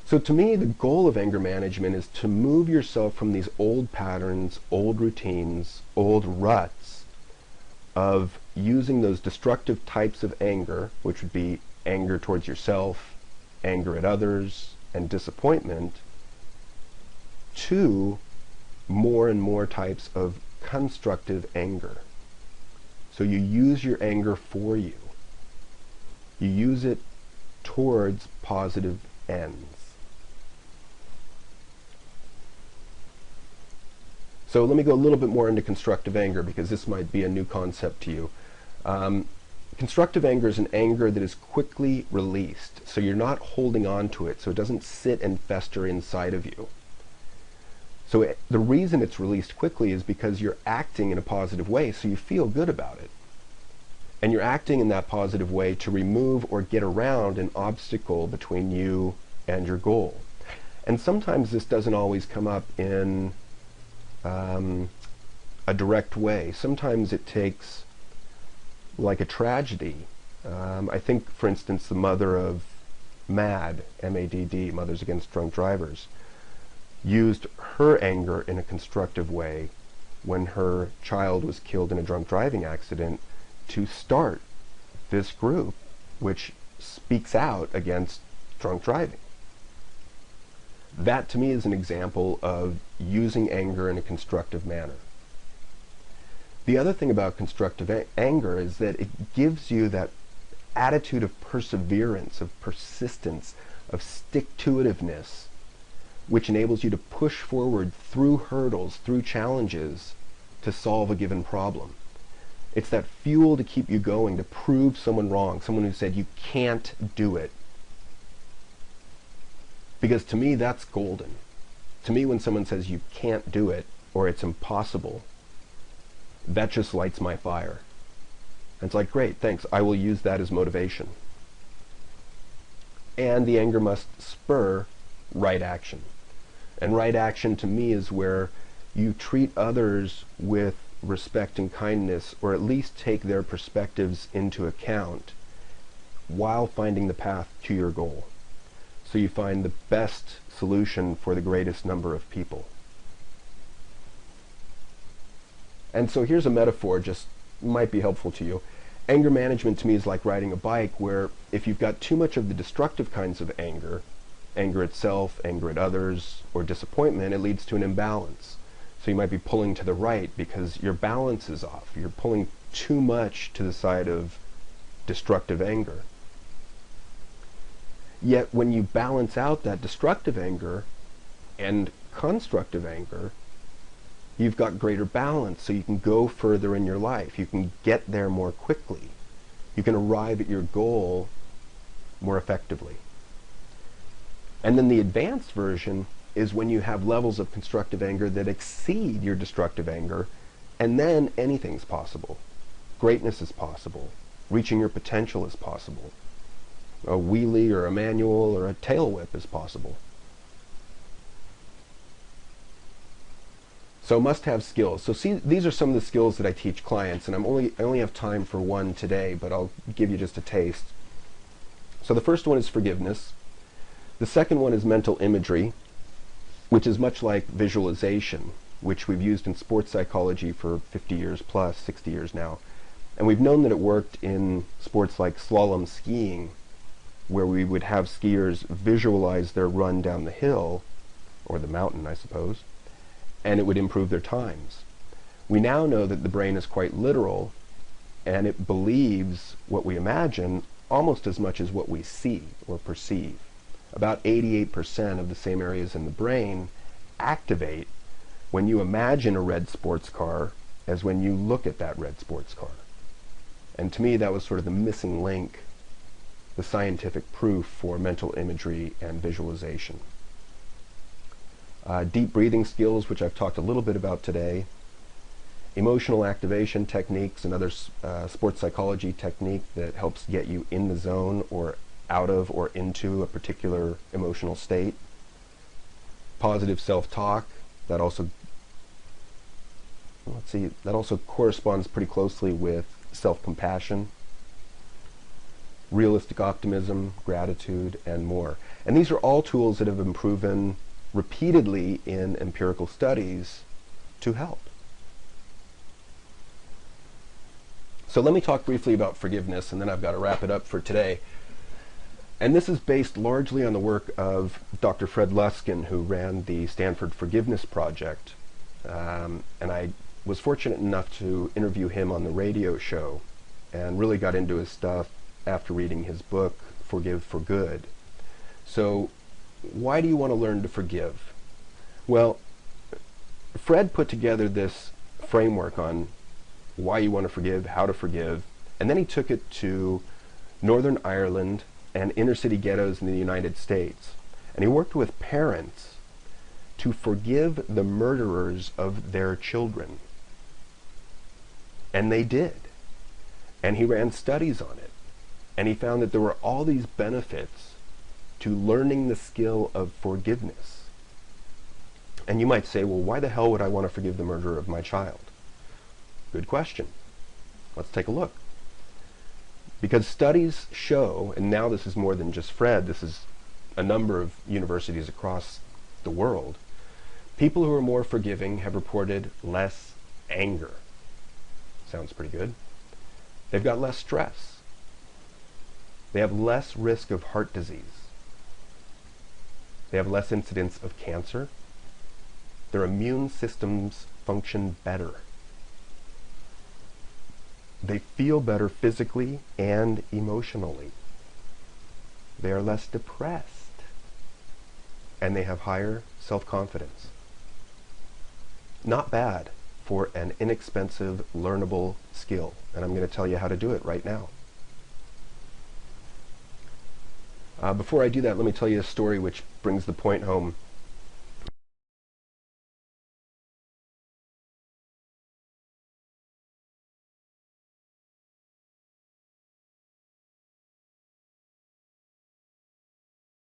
So to me, the goal of anger management is to move yourself from these old patterns, old routines, old ruts of using those destructive types of anger, which would be anger towards yourself, anger at others, and disappointment, to more and more types of constructive anger. So you use your anger for you. You use it towards positive ends. So let me go a little bit more into constructive anger, because this might be a new concept to you. Constructive anger is an anger that is quickly released, so you're not holding on to it, so it doesn't sit and fester inside of you. So the reason it's released quickly is because you're acting in a positive way, so you feel good about it. And you're acting in that positive way to remove or get around an obstacle between you and your goal. And sometimes this doesn't always come up in a direct way. Sometimes it takes like a tragedy. I think, for instance, the mother of MADD, M-A-D-D, Mothers Against Drunk Drivers, used her anger in a constructive way when her child was killed in a drunk driving accident to start this group which speaks out against drunk driving. That to me is an example of using anger in a constructive manner. The other thing about constructive anger is that it gives you that attitude of perseverance, of persistence, of stick-to-itiveness, which enables you to push forward through hurdles, through challenges, to solve a given problem. It's that fuel to keep you going, to prove someone wrong, someone who said you can't do it. Because to me, that's golden. To me, when someone says you can't do it, or it's impossible, that just lights my fire. And it's like, great, thanks, I will use that as motivation. And the anger must spur right action. And right action to me is where you treat others with respect and kindness, or at least take their perspectives into account while finding the path to your goal. So you find the best solution for the greatest number of people. And so here's a metaphor, just might be helpful to you. Anger management to me is like riding a bike, where if you've got too much of the destructive kinds of anger, anger at self, anger at others, or disappointment, it leads to an imbalance. So you might be pulling to the right because your balance is off. You're pulling too much to the side of destructive anger. Yet when you balance out that destructive anger and constructive anger, you've got greater balance, so you can go further in your life. You can get there more quickly. You can arrive at your goal more effectively. And then the advanced version is when you have levels of constructive anger that exceed your destructive anger, and then anything's possible. Greatness is possible. Reaching your potential is possible. A wheelie or a manual or a tail whip is possible. So must-have skills. So see, these are some of the skills that I teach clients, and I only have time for one today, but I'll give you just a taste. So the first one is forgiveness. The second one is mental imagery, which is much like visualization, which we've used in sports psychology for 50 years plus, 60 years now. And we've known that it worked in sports like slalom skiing, where we would have skiers visualize their run down the hill, or the mountain, I suppose, and it would improve their times. We now know that the brain is quite literal, and it believes what we imagine almost as much as what we see or perceive. About 88% of the same areas in the brain activate when you imagine a red sports car as when you look at that red sports car. And to me, that was sort of the missing link, the scientific proof for mental imagery and visualization. Deep breathing skills, which I've talked a little bit about today. Emotional activation techniques, another sports psychology technique that helps get you in the zone or out of or into a particular emotional state. Positive self-talk, that also corresponds pretty closely with self-compassion. realistic optimism, gratitude, and more. And these are all tools that have been proven repeatedly in empirical studies to help. So let me talk briefly about forgiveness, and then I've got to wrap it up for today. And this is based largely on the work of Dr. Fred Luskin, who ran the Stanford Forgiveness Project. And I was fortunate enough to interview him on the radio show and really got into his stuff after reading his book, Forgive for Good. So why do you want to learn to forgive? Well, Fred put together this framework on why you want to forgive, how to forgive, and then he took it to Northern Ireland and inner city ghettos in the United States. And he worked with parents to forgive the murderers of their children. And they did. And he ran studies on it. And he found that there were all these benefits to learning the skill of forgiveness. And you might say, well, why the hell would I want to forgive the murderer of my child? Good question. Let's take a look. Because studies show, and now this is more than just Fred, this is a number of universities across the world, people who are more forgiving have reported less anger. Sounds pretty good. They've got less stress. They have less risk of heart disease. They have less incidence of cancer. Their immune systems function better. They feel better physically and emotionally. They are less depressed. And they have higher self-confidence. Not bad for an inexpensive, learnable skill. And I'm going to tell you how to do it right now. Before I do that, let me tell you a story which brings the point home.